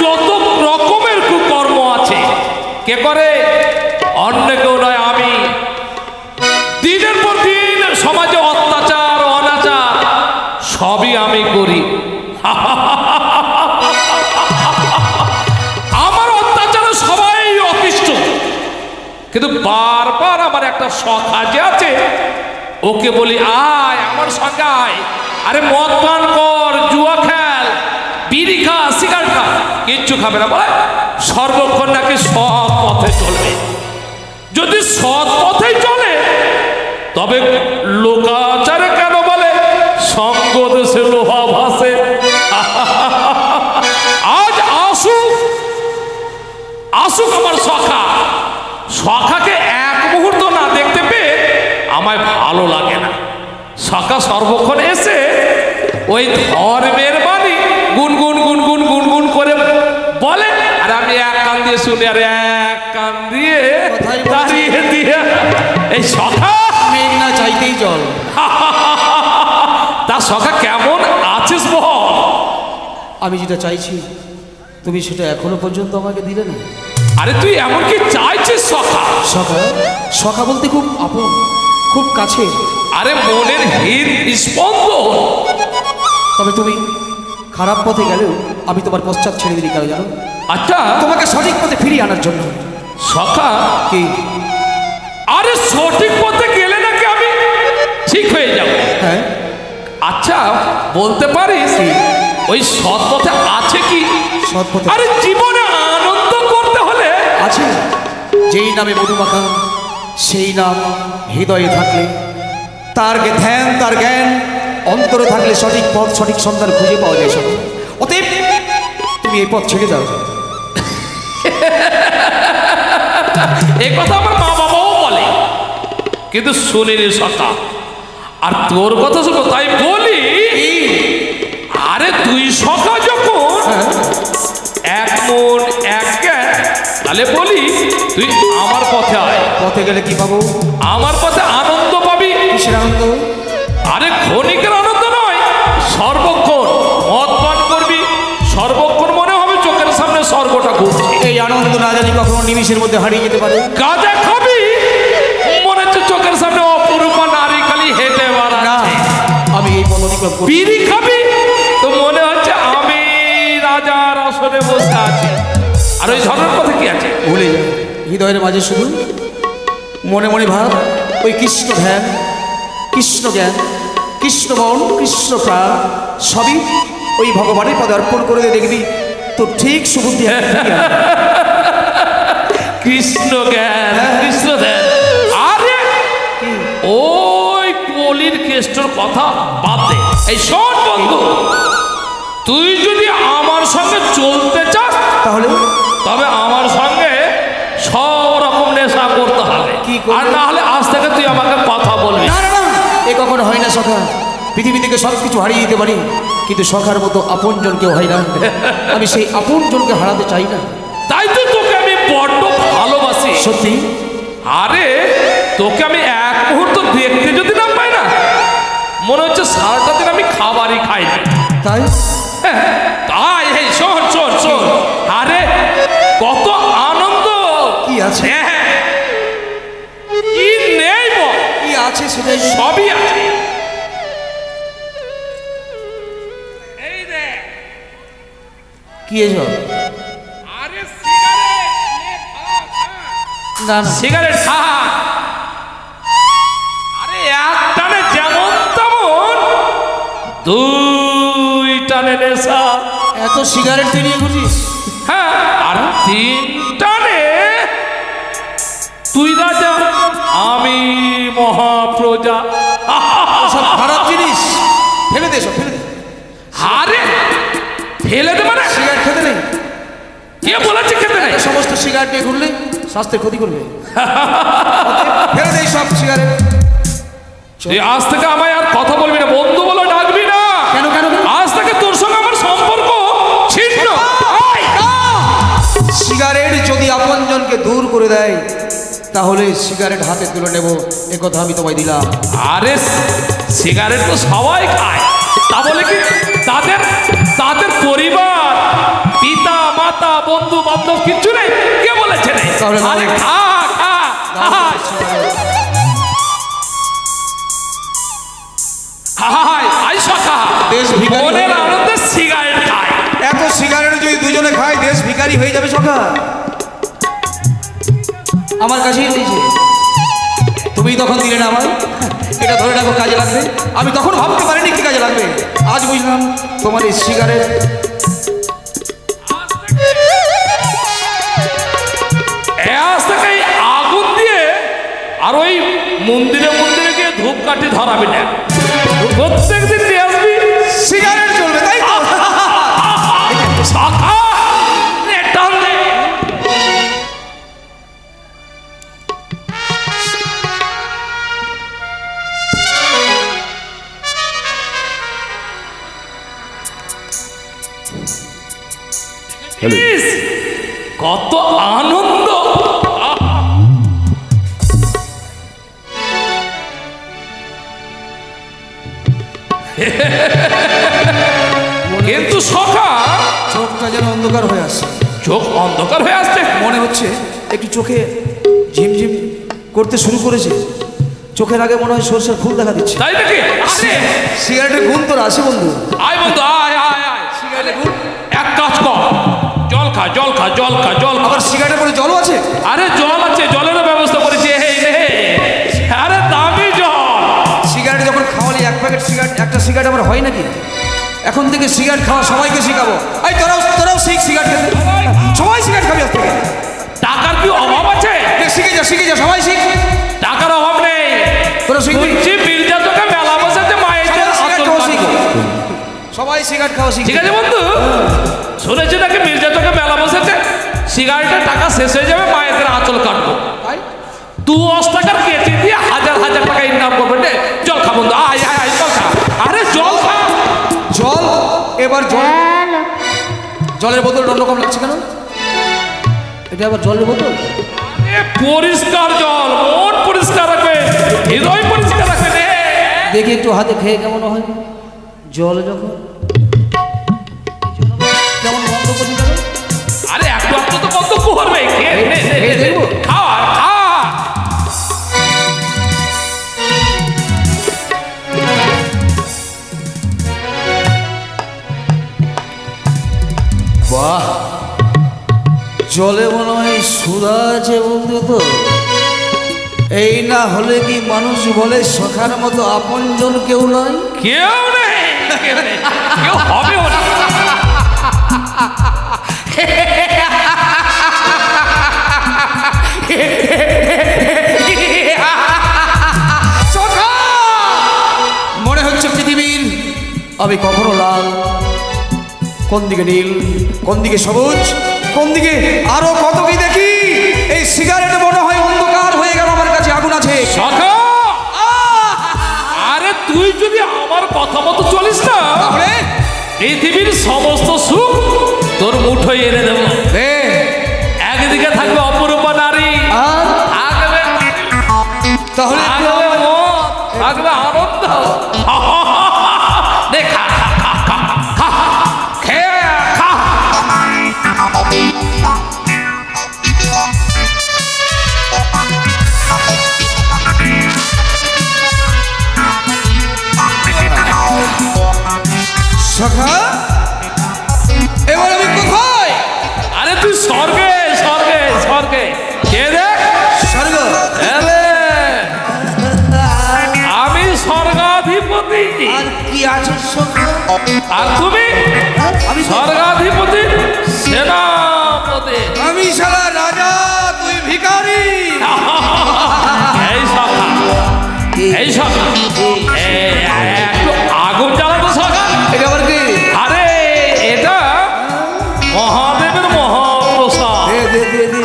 যত রকমের কুকর্ম আছে কে করে? অন্য কেউ নয়, আমি। দিনের পর দিন সমাজে অত্যাচার অনাচার সবই আমি করি। আমার অত্যাচারে সবাই অতিষ্ঠ, কিন্তু বারবার আমার একটা সখা যে আছে ওকে বলি আয় আমার সঙ্গে আয়, আরে মদ পান কর, জুয়া খেল, বিড়ি খা, সিগারেট খা, কিচ্ছু খাবে না, বলে সর্বক্ষণ নাকি সৎ পথে চলবে। যদি সৎ পথে চলে তবে লোকাচারে কেন বলে সঙ্গ দেশে লোহা ভাসে। আজ আসুক আসুক আমার সখা, সখাকে এক মুহূর্ত না দেখতে পেয়ে আমায় ভালো লাগে না। সখা সর্বক্ষণ এসে ওই ধর্মের বাণী গুনগুন গুনগুন গুনগুন করে বলে, আর আমি এক কান দিয়ে শুনি আর এক কান দিয়ে দাঁড়িয়ে দিয়ে এই সখা মেঘ না চাইতেই জল। তা সখা কেমন আছিস বল? আমি যেটা চাইছি তুমি সেটা এখনো পর্যন্ত আমাকে দিলে না। আরে তুই এমন কি চাইছিস সখা? সখা, সখা বলতে খুব আপন, খুব কাছে। আরে মনের হৃদ স্পন্দন। তবে তুমি খারাপ পথে গেলেও আমি তোমার পশ্চাৎ ছেড়ে দিই, কেন জানো? আচ্ছা, তোমাকে সঠিক পথে ফিরিয়ে আনার জন্য। সখা কি? আরে সঠিক পথে গেলে নাকি আমি ঠিক হয়ে যাব? হ্যাঁ। আচ্ছা বলতে পারিস ওই সৎ পথে আছে কি? সৎ পথে আরে জীবনে আনন্দ করতে হলে আছে, যেই নামে মধুমাখা, সেই নাম হৃদয়ে থাকলে, তার ধ্যান তার জ্ঞান অন্তরে থাকলে সঠিক পথ সঠিক সন্ধান খুঁজে পাওয়া যায়। সব অতএব তুমি এই পথ ছেড়ে যাও। এই কথা আমার মা বাবাও বলে, কিন্তু শুনিনি সখা। আর তোর কথা শুনো তাই বলি, আরে তুই সখা যখন এক মন এক জ্ঞান, তাহলে বলি তুই আমার পথে আয়। পথে গেলে কি পাবো? আমার পথে আনন্দ পাবি। কিসের আনন্দ? আরে ক্ষণিকের আনন্দ নয়, সর্বক্ষণ মদ পান করবি, সর্বক্ষণ মনে হবে চোখের সামনে স্বর্গটা ঘুরছে। এই আনন্দ না জানি কখনো নিমিষের মধ্যে হারিয়ে যেতে পারে। গাঁজা খাবি, মনে হচ্ছে চোখের সামনে অপরূপা নারী খালি হেঁটে না, বেড়াচ্ছে। আমি এই পথ অতিক্রম করব। বিড়ি খাবি তো মনে হচ্ছে আমি রাজার আসনে বসে আছি। আর ওই ঝড়ের পথে কি আছে? ভুলে যাও, হৃদয়ের মাঝে শুধু মনে মনে ভাব ওই কৃষ্ণ ধ্যান, কৃষ্ণ জ্ঞান, কৃষ্ণ মন, কৃষ্ণ প্রাণ, সবই ওই ভগবানের পদে অর্পণ করে দিয়ে দেখবি তোর ঠিক সুবুদ্ধি কৃষ্ণ জ্ঞান, কৃষ্ণ ধ্যান। আরে ওই কলির কেষ্টর কথা বাদ দে। এই শোন বন্ধু, তুই যদি আমার সঙ্গে চলতে চাস তাহলে তবে আমার সঙ্গে সব রকম নেশা করতে হবে। কি করবো? আর না হলে আজ থেকে তুই আমাকে কথা বলবি। না না না, এ কখনো হয় না সখা। পৃথিবী থেকে সব কিছু হারিয়ে দিতে পারি, কিন্তু সখার মতো আপনজন কেউ হয় না। আমি সেই আপনজনকে হারাতে চাই না। তাই তো তোকে আমি বড্ড ভালোবাসি। সত্যি? আরে তোকে আমি এক মুহূর্ত দেখতে যদি না পাই না, মনে হচ্ছে সারাটা দিন আমি খাবারই খাইনি। তাই? তাই এই শোন শোন শোন, আরে কত আনন্দ কি আছে? কি নেই বল? কি আছে সেটাই। সবই আছে। এই দেখ, কি এসব? আরে সিগারেট নে, খা, খা। না না, সিগারেট খা। আরে এক টানে যেমন তেমন, দুই টানে নেশা। এত সিগারেট তুই নিয়ে ঘুরছিস? হ্যাঁ, আর তিন টানে তুই রাজা আমি মহাপ্রজা। সব খারাপ জিনিস, ফেলে দে, সব ফেলে দে। আরে ফেলে দে মানে? সিগারেট খেতে নেই। কে বলেছে খেতে নেই? সমস্ত সিগারেট নিয়ে ঘুরলে স্বাস্থ্যের ক্ষতি করবে। ফেলে দে সব সিগারেট। তুই আজ থেকে আমায় আর কথা বলবি না, বন্ধু বলে ডাকবি না। কেন কেন? আজ থেকে তোর সঙ্গে আমার সম্পর্ক ছিন্ন। সিগারেট যদি আপনজনকে দূর করে দেয় তাহলে সিগারেট হাতে তুলে নেব, এ কথা আমি তোমায় দিলাম। আরে সিগারেট তো সবাই খায়, তা বলে কি তাদের তাদের পরিবার, পিতা মাতা ভাতা বন্ধু বান্ধব কিচ্ছু নেই, কে বলেছে নেই? তাহলে নাও। আরে খা খা হায় হায় আই সখা দেশ ভিখারি মনের হয়ে- আনন্দে সিগারেট খায়। এত সিগারেট যদি দুজনে খায় দেশ ভিখারি হয়ে যাবে সখা। আমার কাছেই রয়েছে, তুমি তখন দিলে না আমার, এটা ধরে রাখো কাজে লাগবে। আমি তখন ভাবতে পারিনি কি কাজে লাগবে, আজ বুঝলাম তোমার এই সিগারেট। আজ থেকে এই আগুন দিয়ে আর ওই মন্দিরে মন্দিরে গিয়ে ধূপকাঠি ধরাবি না, প্রত্যেকদিন নিয়ে আসবি সিগারেট চলবে, তাই তো? সখা নে, টান দে। ইস, কত আনন্দ! কিন্তু সখা চোখটা যেন অন্ধকার হয়ে আসছে, চোখ অন্ধকার হয়ে আসছে। মনে হচ্ছে একটু চোখে ঝিমঝিম করতে শুরু করেছে, চোখের আগে মনে হয় সরষের ফুল দেখা দিচ্ছে। তাই নাকি? আরে, সিগারেটের গুণ তোর আছে বন্ধু, আয় বন্ধু আয় আয় আয়। সিগারেটের গুণ। এক কাজ কর, জল খা জল খা জল খা জল খা। আবার সিগারেটের পরে জলও আছে? আরে জল আছে, জলেরও ব্যবস্থা করেছি, এই নে। আরে দামি জল। সিগারেট যখন খাওয়ালি এক প্যাকেট সিগারেট, একটা সিগারেট আমার হয় নাকি? এখন থেকে সিগারেট খাওয়া সবাইকে শিখাবো। এই তোরাও শিখ সিগারেট খেতে, সবাই সিগারেট খাবি আজ থেকে। টাকার কি অভাব আছে? শিখে যা সবাই শিখ, টাকার অভাব নেই। তোরা শিখবি। শুনছি মির্জা তোকে মেলা বসেছে মায়ের সিগারেট খাওয়া শিখ, সবাই সিগারেট খাওয়া শিখ। ঠিক আছে বন্ধু, শুনেছি নাকি মির্জা তোকে মেলা বসেছে, সিগারেটের টাকা শেষ হয়ে যাবে, মায়েদের আঁচল কাটবো। তাই? 2 টাকার কেজি দিয়ে হাজার হাজার টাকা ইনকাম করবে রে। জল খা বন্ধু, আয় আয় আয় জল খা। আরে জল খা। জল, এবার জলের বোতল অন্যরকম লাগছে কেন? এটা আবার জলের বোতল? এ পরিষ্কার জল, মন পরিষ্কার রাখবে, হৃদয় পরিষ্কার রাখবে রে। দেখি একটু হাতে খেয়ে কেমন হয় জল, যখন কেমন বন্ধ করবি কেন? আরে একটু একটু তো বন্ধ করবে, খেয়ে নে, নে, নে, খেয়ে নে। দেখবো? খাওয়া খা। বাহ, জলে মনে হয় সুধা আছে বন্ধু। তো এই না হলে কি মানুষ বলে সখার মতো আপনজন কেউ নয়? কেউ নেই, কেউ নেই, কেউ হবেও না। সখা! মনে হচ্ছে পৃথিবীর আমি কখনো লাল, কোন দিকে নীল, কোন দিকে সবুজ, কোন দিকে আরো কত কি দেখি। এই সিগারেট মনে হয় অন্ধকার হয়ে গেল, আমার কাছে আগুন আছে। সখা, আরে তুই যদি আমার কথা মতো চলিস না, তাহলে পৃথিবীর সমস্ত সুখ তোর মুঠোয় এনে দেব। দে। একদিকে থাকবে অপরূপা নারী, আর থাকবে তাহলে একটু থাকবে মন, থাকবে আনন্দ। নে খা খা খা খা খা, খেয়ে খা। সখা, এবার আমি কোথায়? আরে তুই স্বর্গে স্বর্গে স্বর্গে, কে দেখ স্বর্গ। এলে, আমি স্বর্গাধিপতি, আর কি আছে সখা? আর তুমি আমি স্বর্গাধিপতি সেনাপতি। আমি শালা রাজা, তুই ভিখারি। এই সখা, এই সখা, একটু আগুন জ্বালাতো সখা। এটা আবার কি? আরে এটা মহাদেবের মহাপ্রসাদ।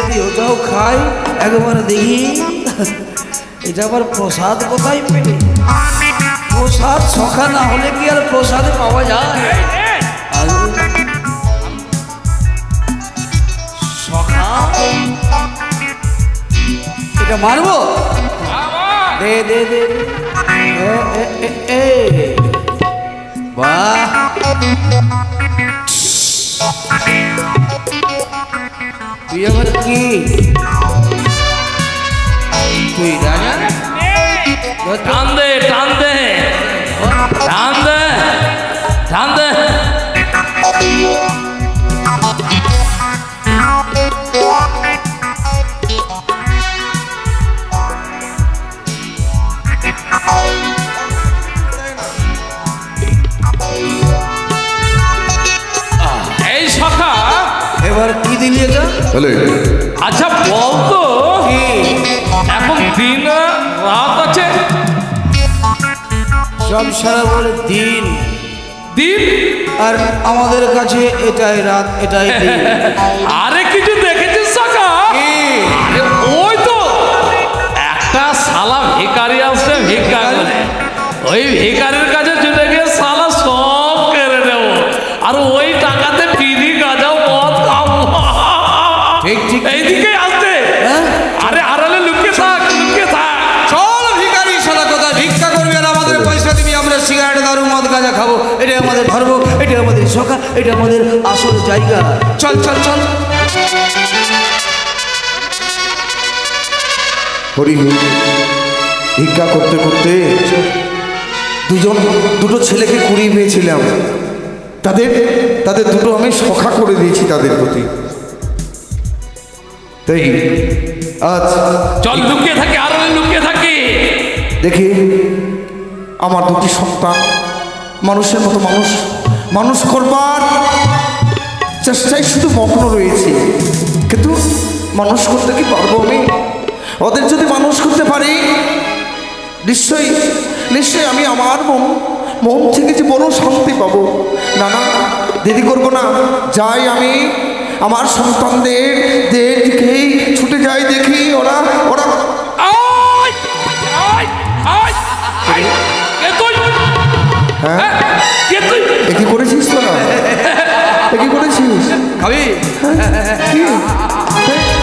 দে ওটাও খাই একবার দেখি। এটা আবার প্রসাদ কোথায় পেলে? প্রসাদ সখা না হলে কি আর প্রসাদ পাওয়া যায়? সখা, এটা মারবো? দে দে দে দে। বাহ, তুই আবার কি তুই রাজা টান দে টান দে টান দে টান দে। এই সখা এবার কি দিলি এটা আচ্ছা বলতো কি এখন দিন রাত আছে সব সারা বলে দিন দিন আর আমাদের কাছে এটাই রাত এটাই দিন আরে কিছু দেখেছিস সখা কি? আরে ওই তো একটা শালা ভিখারি আসছে ভিক্ষা করে ওই ভিখারির কাছে চলে গিয়ে শালা সব কেড়ে নেব আর ওই টাকাতে বিড়ি গাঁজা মদ খাবো। ঠিক ঠিক এইদিকে আসছে হ্যাঁ? আরে আড়ালে লুকিয়ে থাক লুকিয়ে থাক। চল ভিখারি শালা কোথায় ভিক্ষা করবি আর আমাদের পয়সা দিবি আমরা সিগারেট দারু মদ গাঁজা খাবো এটাই আমাদের ধর্ম এটাই আমাদের সখা এটা আমাদের আসল জায়গা চল চল চল হরি ভিক্ষা করতে করতে দুটো ছেলেকে কুড়িয়ে পেয়েছিলাম তাদের তাদের দুটো আমি সখা করে দিয়েছি তাদের প্রতি তাই আজ চল লুকিয়ে থাকি আড়ালে লুকিয়ে থাকি। দেখি আমার দুটি সন্তান মানুষের মতো মানুষ করবার চেষ্টায় শুধু মগ্ন রয়েছে কিন্তু মানুষ করতে কি পারবো আমি ওদের যদি মানুষ করতে পারি নিশ্চয়ই আমি আমার মন থেকে যে বড় শান্তি পাবো না না দেরি করবো না যাই আমি আমার সন্তানদের দিকেই ছুটে যাই দেখি ওরা আয় আয় আয় আয় কে তুই হ্যাঁ কে তুই এ কি করেছিস তোরা এ কি করেছিস খাবি কি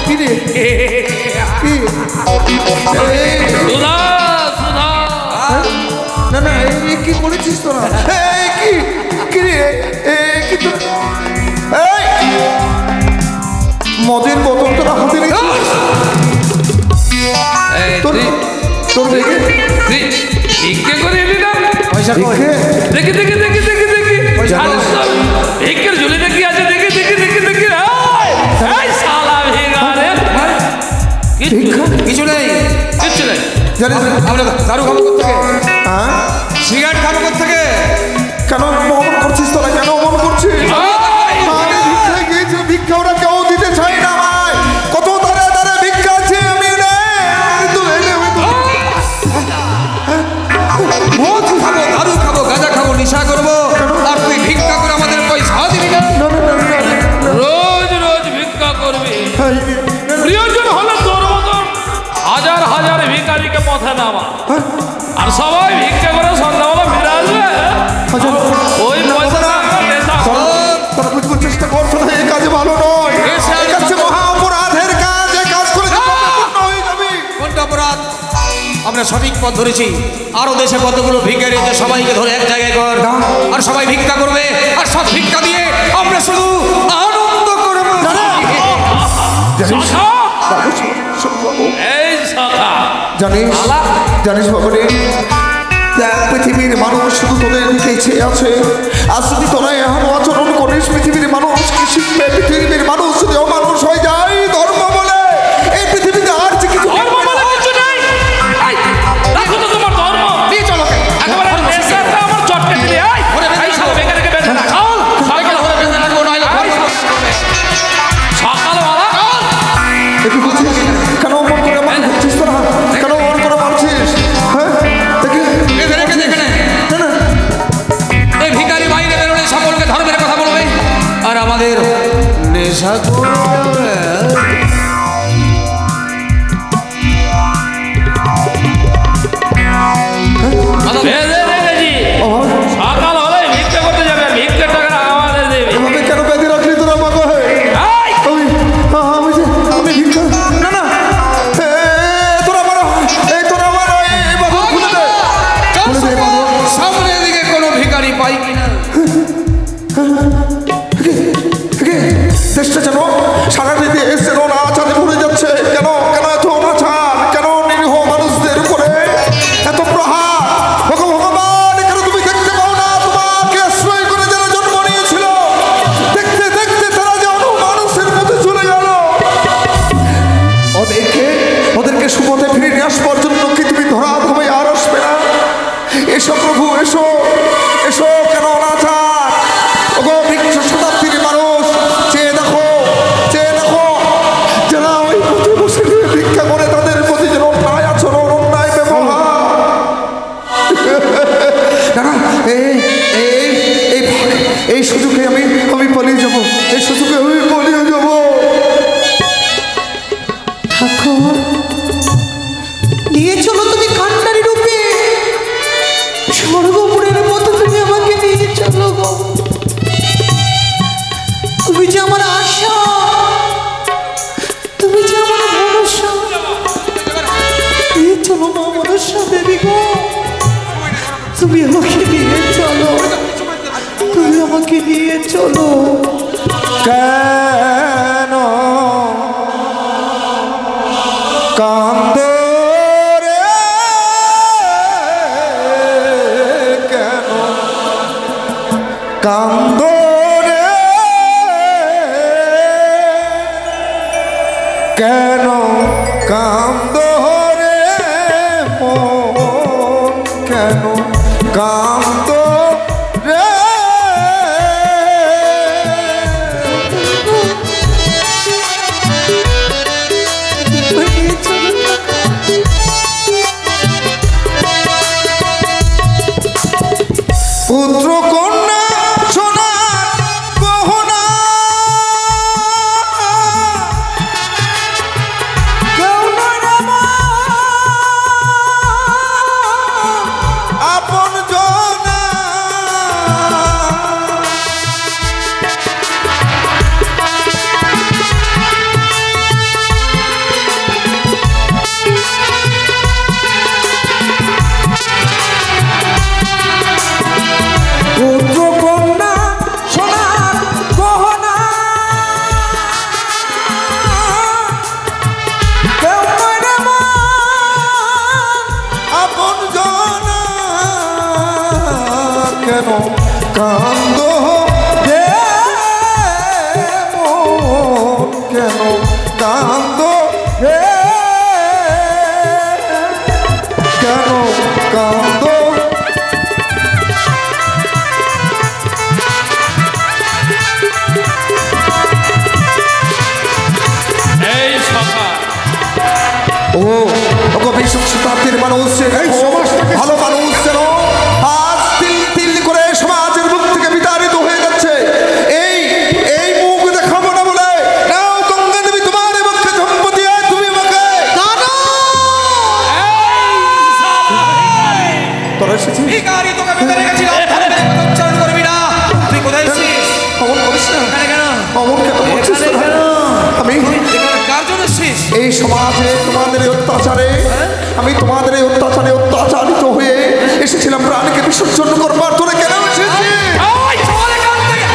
কি রে কি এই, সুধা সুধা না না এই কি করেছিস তোরা এই কি রে এই কি তোরা এই মদের বোতল তোরা হাতে রেখেছিস এই তোর তুই তোর দেখে তুই ভিক্ষে করে এলি না পয়সা কই দেখে দেখি দেখি দেখি দেখি দেখি ভিক্ষের ঝুলি দেখি আছে দেখি দেখি দেখি দেখি এই শালা ভিখারে ভিক্ষা কিছু নেই কিচ্ছু নেই জানিস আমরা দারু খাবো থেকে হ্যাঁ সিগারেট খাবো থেকে কেন অমন করছিস তোরা কেন অমন করছিস আগে ভিক্ষায় গিয়েছিল ভিক্ষা ওরা কেউ দিতে চায় না ভাই কত তারে তারে ভিক্ষা আছে আমি রে আমি তো মদ খাবো দারু খাবো গাঁজা খাবো নেশা করবো আর তুই ভিক্ষা করে আমাদের পয়সা দিবি না রোজ রোজ ভিক্ষা করবি প্রিয়জন হলে তোর মতন হাজার হাজার ভিখারিকে পথে নামা আর সবাই ভিক্ষা করে সন্ধ্যাবেলা ফিরে আসবে ওই পয়সা নেশা তোরা বুঝবার চেষ্টা করছো না এই কাজে ভালো নয় এই কাজে মহা অপরাধের কাজ এই কাজ করে হয়ে যাবে কোনটা অপরাধ আমরা সঠিক পথ ধরেছি আরো দেশে কতগুলো ভিখারি আছে সবাইকে ধরে এক জায়গায় কর আর সবাই ভিক্ষা করবে আর সব ভিক্ষা দিয়ে আমরা শুধু আনন্দ করবো সখা! এই সখা জানিস বাবা রে দেখ পৃথিবীর মানুষ শুধু তোদের দিকে চেয়ে আছে আর যদি তোরা এখন আচরণ করিস পৃথিবীর মানুষ কি শিখবে পৃথিবীর মানুষ যদি অমানুষ হয়ে যায় ধর্ম বলে এই পৃথিবীতে আর যে কিছু ধর্ম বলে কিছু নেই এই, রাখো তো তোমার ধর্ম নিয়ে চলো একেবারে নেশাটা আমার চটকে দিলে এই শালা বেকারকে বেঁধে রাখ সবাইকে ধরে বেঁধে রাখবো নইলে সকালবেলা দেখি বলছিস কেন অমন করে আমার ঘুরছিস তোরা কেন অমন করে মারছিস হ্যাঁ দেখি বেঁধে রেখে দেখে নে না না এই ভিখারি বাইরে বেরোলে সকলকে ধর্মের কথা বলবে আর আমাদের নেশা করবে বেঁধে রেখেছি সকাল হলে ভিক্ষা করতে যাবে ভিক্ষার টাকা আমাদের দেবে এভাবে কেন বেঁধে রাখলি তোরা আমাকে এই, আমি ভিক্ষা না না তোরা আমার এই বাবু খুলে দে খুলে দে বাবু সামনের দিকে কোনো ভিখারি পাই কিনা দেশটা যেন সারা দিতে এসছে বুকে নিয়ে চলো। কেন কান্দ রে, কেন কান্দ রে, কেন কান্দ রে মন, কেন কান্দ রে। পুত্র কন্যা সোনা গহনা, কেউ নয় আমার আপন জনা। পুত্র কন্যা সোনার গহনা, কেউ নয় রে মন আপন জনা। কেন কান্দ রে মন, কেন কান্দ রে, কেন কান্দ। এই সখা, ও ওগো ভীষণ শতাব্দীর মানুষ, এই সমাজটাকে ভালো মানুষ যেন আজ তিল তিল করে সমাজের মুখ থেকে বিতাড়িত হয়ে যাচ্ছে। এই এই মুখ দেখাবো না বলে নাও গঙ্গা দেবী তোমার মুখে জন্ম দিয়ে তুমি আমাকে তোরা এসেছিস ভিখারি, তোকে ভিতরে গেছিলাম, উচ্চারণ করবি না। তুই কোথায় এসেছিস? অমন করিস না, এখানে কেন? অমন কেন করছিস এখানে তোরা? কেন? আমি এখানে কার জন্য এসেছিস? এই সমাজে তোমাদের এই অত্যাচারে, আমি তোমাদের এই অত্যাচারে অত্যাচারিত হয়ে এসেছিলাম প্রাণকে বিসর্জন করবার। তোরা কেন এসেছিস? এই, চল এখান থেকে।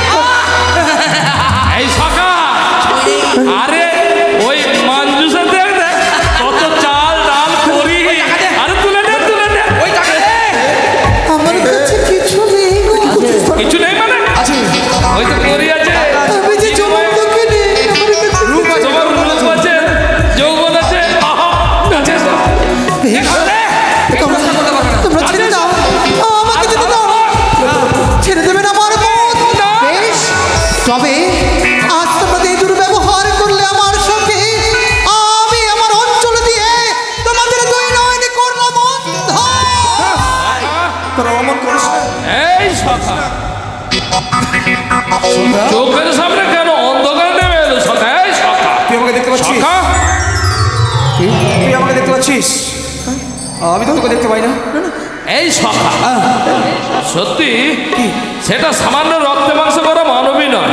এই সখা, আরে ওই মঞ্জুসা দেখ দেখ কত চাল ডাল করি। আরে তুলে নে, তুলে নে। ওই টাকা দে। আমার কাছে কিছু নেই গো। কিছু নেই মানে আছে। ওই তো করি আছে, আমি যে জগৎকে নেই, আমার কাছে রূপ আছে, তোমার রূপ আছে, যৌবন আছে, আহা, আছে সব। দেখা দে। এই প্রশ্ন করতে পারবে না। তোমরা ছেড়ে দাও, আমাকে যেতে দাও। ছেড়ে দেবে না আমার মন। বেশ, তবে আজ তোমরা এই দুর্ব্যবহার করলে আমার সঙ্গে, আমি আমার অঞ্চল দিয়ে তোমাদের দুই নয়নে করলাম অন্ধ। তোরা অমন করিস না। এই সখা, চোখের সামনে কেন অন্ধকার নেমে এলো সখা? এই সখা, তুই আমাকে দেখতে পাচ্ছিস? সখা, তুই আমাকে দেখতে পাচ্ছিস? আমি তো তোকে দেখতে পাই না। এই সখা, সত্যি সেটা সামান্য রক্তে মাংস করা মানবী নয়।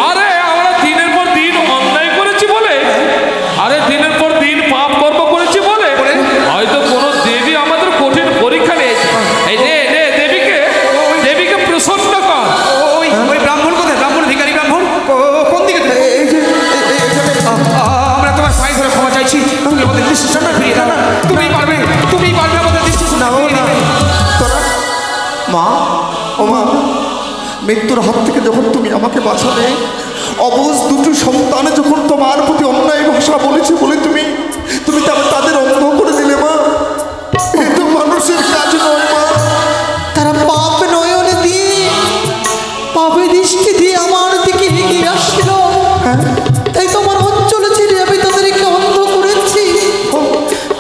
আরে আমরা দিনের পর দিন অন্যায় করেছি বলে, আরে দিনের পর দিন পাপ কর্ম করেছি বলে হয়তো কোনো দেবী আমাদের কঠিন পরীক্ষা নিয়েছে। এই নে নে, দেবীকে প্রসন্ন কর। ওই ওই ব্রাহ্মণ কোথায়? ব্রাহ্মণ, ভিখারি ব্রাহ্মণ কোন দিকে? এই যে আমরা তোমার পায়ে ধরে ক্ষমা চাইছি। তুমি আমাদের দৃষ্টি সামনে ফিরিয়ে দাও। তুমি পারবে, তুমি পারবে আমাদের দৃষ্টি না সামনে ও ফিরিয়ে না, দিতে। তোরা মা, ও মা, মৃত্যুর হাত থেকে যখন তুমি আমাকে বাঁচালে, অবুঝ দুটো সন্তান যখন তোমার প্রতি অন্যায় ভাষা বলেছে বলে তুমি তাদের অন্ধ করে দিলে মা। এ তো মানুষের কাজ নয় মা। তারা পাপ নয়ন দিয়ে, পাপের দৃষ্টি দিয়ে আমার দিকে এগিয়ে আসছিল। তাই তোমার অঞ্চল ছেড়ে আমি তাদেরকে অন্ধ করেছি।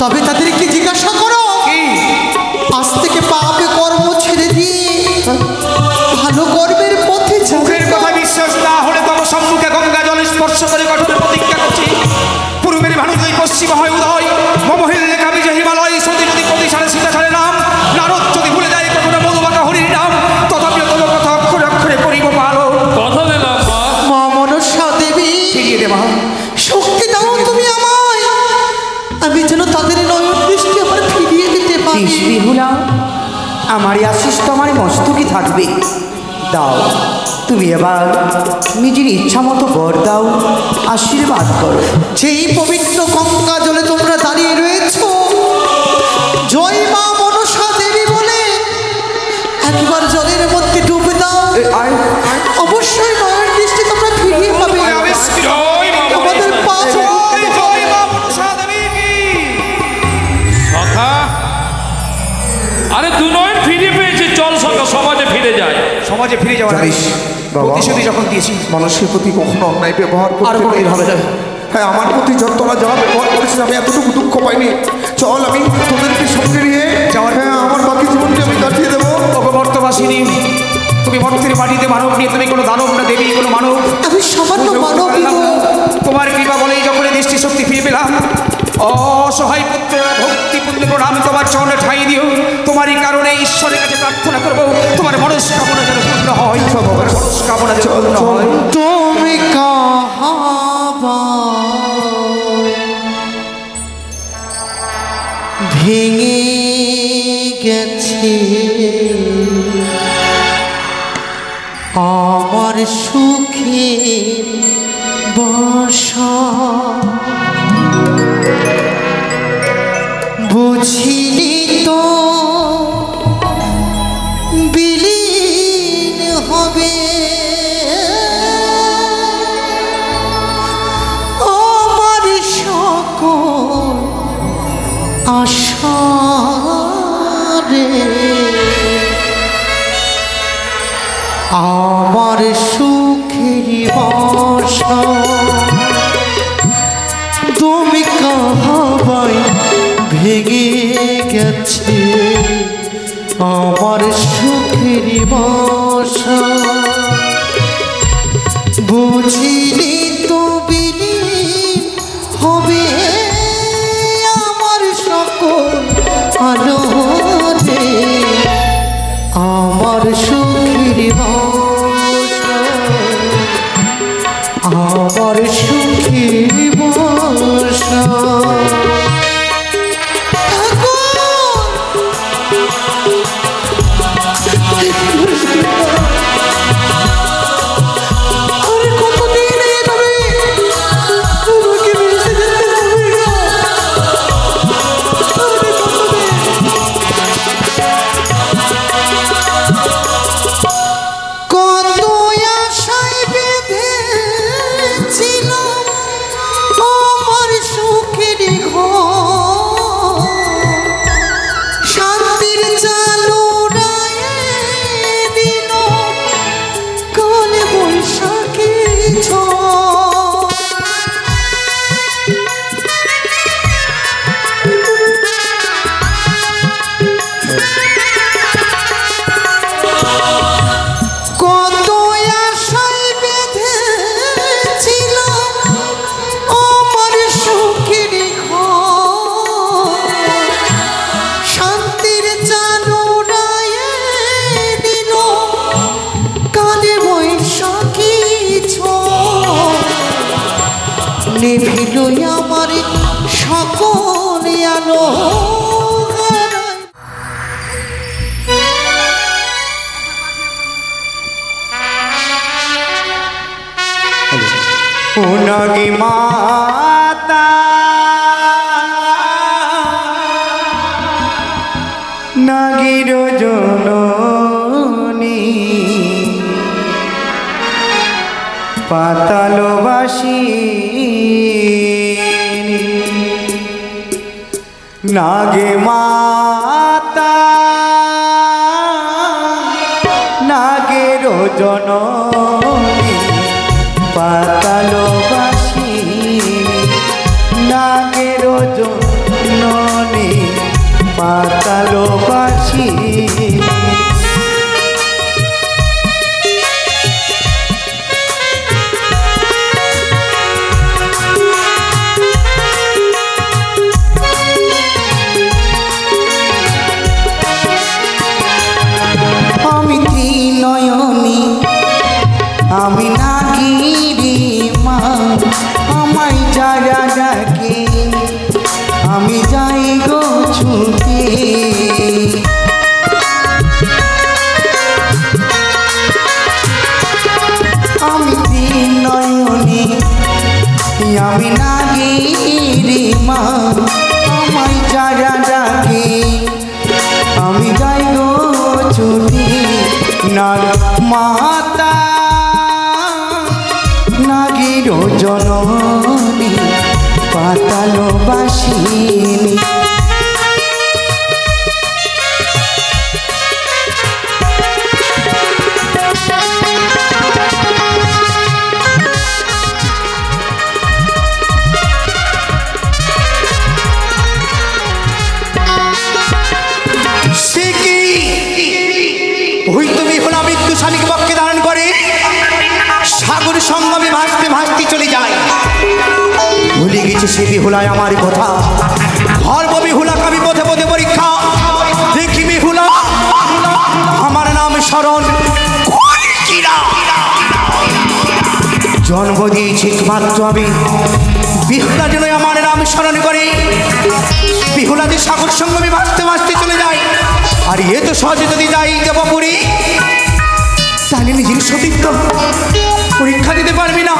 তবে তাদেরকে জিজ্ঞাসা করো, আজ থেকে পাপে কর্ম ছেড়ে দিয়ে ভালো কর্মের পথে মুখের কথা বিশ্বাস না হলে তব সম্মুখে গঙ্গা জল স্পর্শ করে কঠোর প্রতিজ্ঞা করছি। পূর্বের ভানুদয় পশ্চিম হয় উদয়, মমহিল লেখা বিজয় হিমালয়, সতী নদী প্রতিসারে সীতাসারে নাম। নারদ যদি ভুলে যায় কখনো মধুবাকা হরির নাম, তথাপি তব কথা অক্ষরে অক্ষরে করিব পালন। কথা দিলাম মা। মা মনসা দেবী, ফিরিয়ে দে মা। শক্তি দাও তুমি আমায়, আমি যেন তাদের নয়ন দৃষ্টি আবার ফিরিয়ে দিতে পারি। বিহুলা, আমার আশিস তো আমার মস্তকে থাকবে। দাও, তুমি এবার নিজের ইচ্ছা মতো বর দাও, আশীর্বাদ করো। যেই পবিত্র গঙ্গা জলে তোমরা দাঁড়িয়ে রয়েছো, জয় মা মনসা দেবী বলে একবার জলের মধ্যে ডুবে দাও। অবশ্যই নয়ন দৃষ্টি তোমরা ফিরিয়ে পাবে। আমাদের পা সখা, আরে দু নয়ন ফিরে পেয়েছে, চল সখা সমাজে ফিরে যায়। সমাজে ফিরে যাওয়ার জানিস বাবা, প্রতিশ্রুতি যখন দিয়েছি মানুষের প্রতি কখনো অন্যায় ব্যবহার আর করতে কোনোদিন নেই। হবে না। হ্যাঁ, আমার প্রতি তোরা যা ব্যবহার করেছিস আমি এতটুকু দুঃখ পাইনি। চল আমি তোদেরকে সঙ্গে নিয়ে যাওয়ার- হ্যাঁ আমার বাকি জীবনটি আমি কাটিয়ে দেবো। ওগো মর্তবাসিনী, তুমি মর্তের মাটিতে মানব নিয়ে, তুমি কোনো দানব না দেবী, কোনো মানব। আমি সামান্য মানবী গো। তোমার কৃপা বলেই যখন এই দৃষ্টি শক্তি ফিরে পেলাম, অসহায় পুত্ররা ভক্তিপূর্ণ প্রণাম তোমার চরণে ঠাই দিও। তোমারই কারণে ঈশ্বরের কাছে প্রার্থনা করবো, তোমার মনস্কামনা যেন পূর্ণ হয়, তোমার মনস্কামনা যেন পূর্ণ হয়। তুমি কাহাবা ভেঙে গেছে আমার সুখে বাসা, বুঝিনি তো বিলীন হবে আমার সকল আশা রে। আমার সুখের বাসা তুমি কাহাবাই ভেঙে গেছে আমার সুখের বাসা, বুঝিনি তো বিলীন হবে আমার সকল আলো রে। আমার সুখের বাসা, আমার সুখের বাসা। আর কতদিন এভাবে আমাকে ভেসে যেতে হবে গো? আরে কতদিন? কত আশায় বেঁধেছিল আমার সুখের ঘর, শান্তির চালু রায়ে দিল কালে বৈশাখী ঝড়। কত আশায় বেঁধেছিল আমার সুখের ঘর, শান্তির চালু রায়ে দিল কালে বৈশাখী ঝড়। নিভিল আমার সকল আলো হারায়। পুনগি মাতা নাগির জননী, পাতালবাসী নাগে মাতা নাগের জননী, পাতালবাসী নাগের জননী, পাতালবাসী। আমি ত্রিনয়নী, আমি নাগিরি মা, আমায় যারা ডাকে আমি যাই গো ছুটে। আমি নাগি রে মা আমায় যারা ডাকে আমি যাই গো ছুটি নাগ মাতা নাগির জননী পাতাল বাসিনী ওই তুমি হলো মৃত্যু স্বামীকে পক্ষে ধারণ করে সাগর সঙ্গমে ভাসতে ভাসতে চলে যায়। ভুলে গেছে সে বিহুলায় আমার কথা, ধর্ম বিহুলা কবি পথে পথে পরীক্ষা দেখি বিহুলা আমার নাম স্মরণ জন্ম দিয়েছি মাত্র আমি বিহুলা যেন আমার নাম স্মরণ করে বিহুলাতে সাগর সঙ্গমে ভাসতে ভাসতে চলে যায়। আর এ তো সহজে যদি যাই দেবপুরী তাহলে নিজের সতীত্ব পরীক্ষা দিতে পারবি না,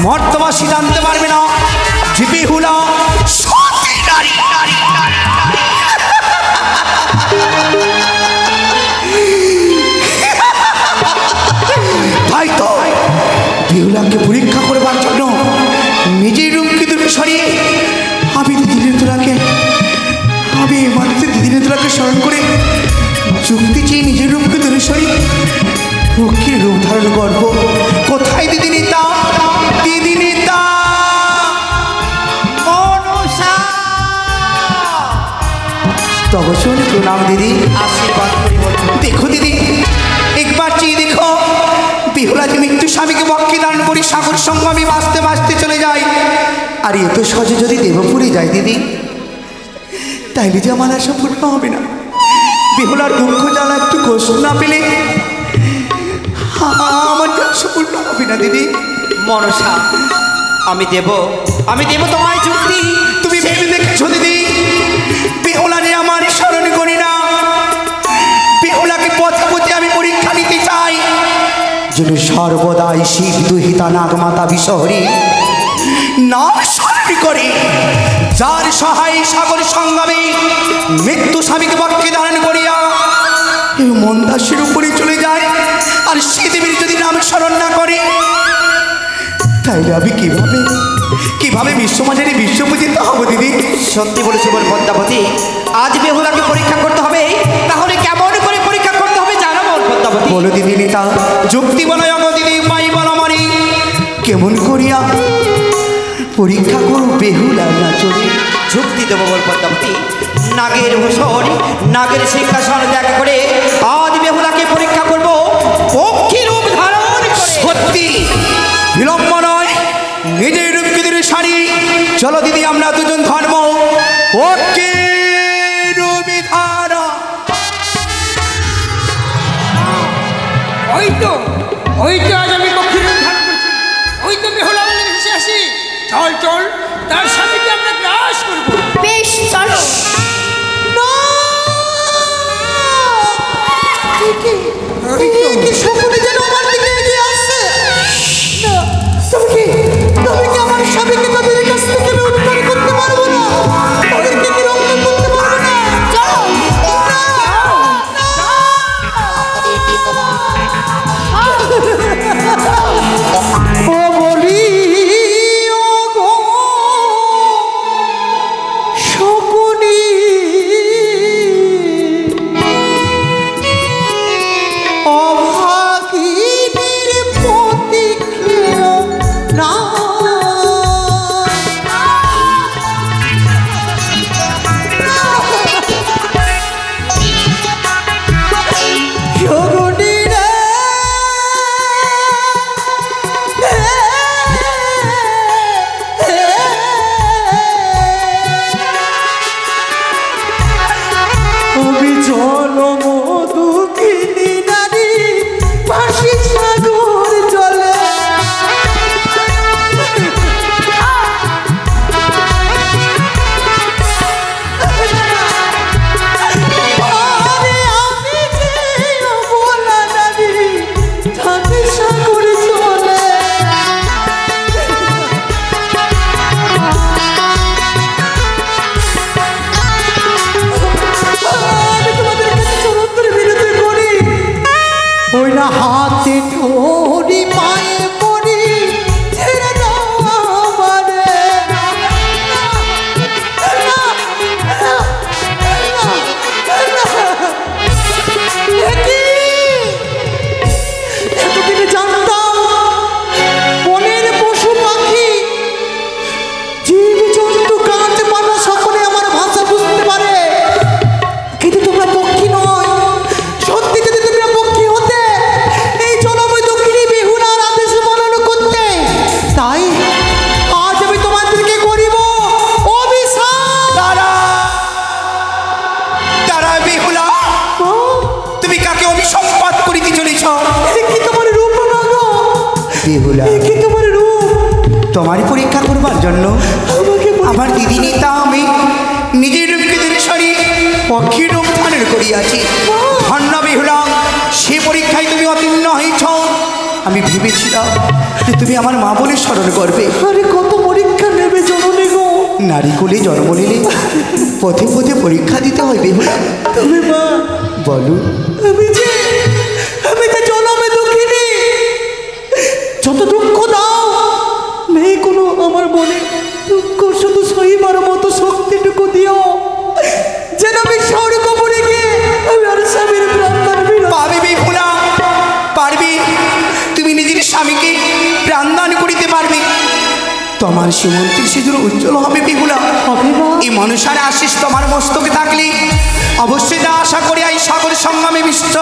মর্তবাসী জানতে পারবে না যে বিহুলা সতী নারী। তাই তো বিহুলাকে পরীক্ষা করবার জন্য নিজের রূপকে দূরে সরিয়ে আমি দিদিনের তোলাকে আমি মাত্র দিদিনের তোলাকে স্মরণ করে যুক্তি চেয়ে নিজের রূপকে দূরে সরিয়ে পক্ষীর রূপ ধারণ করবো। কোথায় দিদিনিতা দিদিনিতা মনসা তব শোনে প্রণাম দিদি আশীর্বাদ দেখো দিদি একবার চেয়ে দেখো বিহুলা যে মৃত্যু স্বামীকে পক্ষে ধারণ করি সাগর সঙ্গ আমি বাঁচতে বাঁচতে চলে যাই। আর এত সহজে যদি দেবপুরে যাই দিদি তাইলে যে আমার আশা পূর্ণ হবে না। বিহুলার দুঃখ জ্বালা একটু কষ্ট না পেলে আমার আশা পূর্ণ হবে না দিদি। মনসা আমি দেব তোমায় যুক্তি। তুমি ভেবে দেখেছো দিদি বিহুলারে আমার স্মরণ করি না, বিহুলাকে পথে পথে আমি পরীক্ষা নিতে চাই যেন সর্বদাই শিব দুহিতা নাগমাতা বিশহরী নাম স্মরণ করে যার সহায় সাগর সঙ্গমে মৃত্যু স্বামীকে পক্ষে ধারণ করিয়া মন্দাসের উপরে চলে যায়। আর সে দেবীর যদি নাম স্মরণ না করে তাইলে আমি কিভাবে বিশ্বমাঝারি বিশ্বপূজিত হবো দিদি? সত্যি বলেছি বল পদ্মাবতী, আজ বেহুলাকে পরীক্ষা করতে হবে। তাহলে কেমন করে পরীক্ষা করতে হবে জানো বল পদ্মাবতী? বলো দিদি নেতা যুক্তি বলো অগ দিদি উপায় বলো মারি কেমন করিয়া পরীক্ষা করো বেহুলা না চলে? যুক্তি দেবো বল পদ্মাবতী। নাগের ভূষণ নাগের সিংহাসন ত্যাগ করে আজ বেহুলাকে পরীক্ষা করব পক্ষী রূপ ধারণ করে। সত্যি বিলম্ব নয়, নিজের রূপকে ধরে সারি চলো দিদি আমরা দুজন ধর্ম ওকে রূপী ধারা। ওই তো আজ আমি পক্ষীর রূপ ধারণ করছি। ওই তো বেহুলা বলে ভেসে আসি। চল তার স্বামীকে আমরা গ্রাস করবো। বেশ চলো। সকলে যেন আমার দিকে এগিয়ে আসছে। তবে কি আমার স্বামীকে তাদের কাছ থেকে আমি উদ্ধার করতে পারবো না? তাদেরকে কি রক্ষা করতে পারবো না? চলো। ও বলি ও গো তোমারই পরীক্ষা করবার জন্য আমার দিদি নেতা আমি নিজের রূপকে দূরে পক্ষী রূপ ধারণ করিয়াছি। ধন্য বেহুলা, সে পরীক্ষায় তুমি অতীর্ণ হয়েছ। আমি ভেবেছিলাম যে তুমি আমার মা বলে স্মরণ করবে। আরে কত পরীক্ষা নেবে জননী গো। নারী কুলে জন্ম নিলে পথে পথে পরীক্ষা দিতে হয় বেহুলা। তবে মা বলো, আমি যে জনমে দুঃখিনী, যত দুঃখ দাও নেই কোনো আমার মনে। দুঃখ শুধু সহিবার মতো শক্তিটুকু দিও, যেন আমি স্বর্গ পড়ে গিয়ে আমি আর স্বামীর প্রাণদান পারবে বেহুলা, পারবে। তুমি নিজের স্বামীকে প্রাণদান করিতে পারবে। তোমার সীমন্তের সিঁদুর উজ্জ্বল হবে বেহুলা। এই মানুষের আশিস তোমার মস্তকে থাকলে অবশ্যই তা আশা করি এই সাগর সংগ্রামে বিশ্ব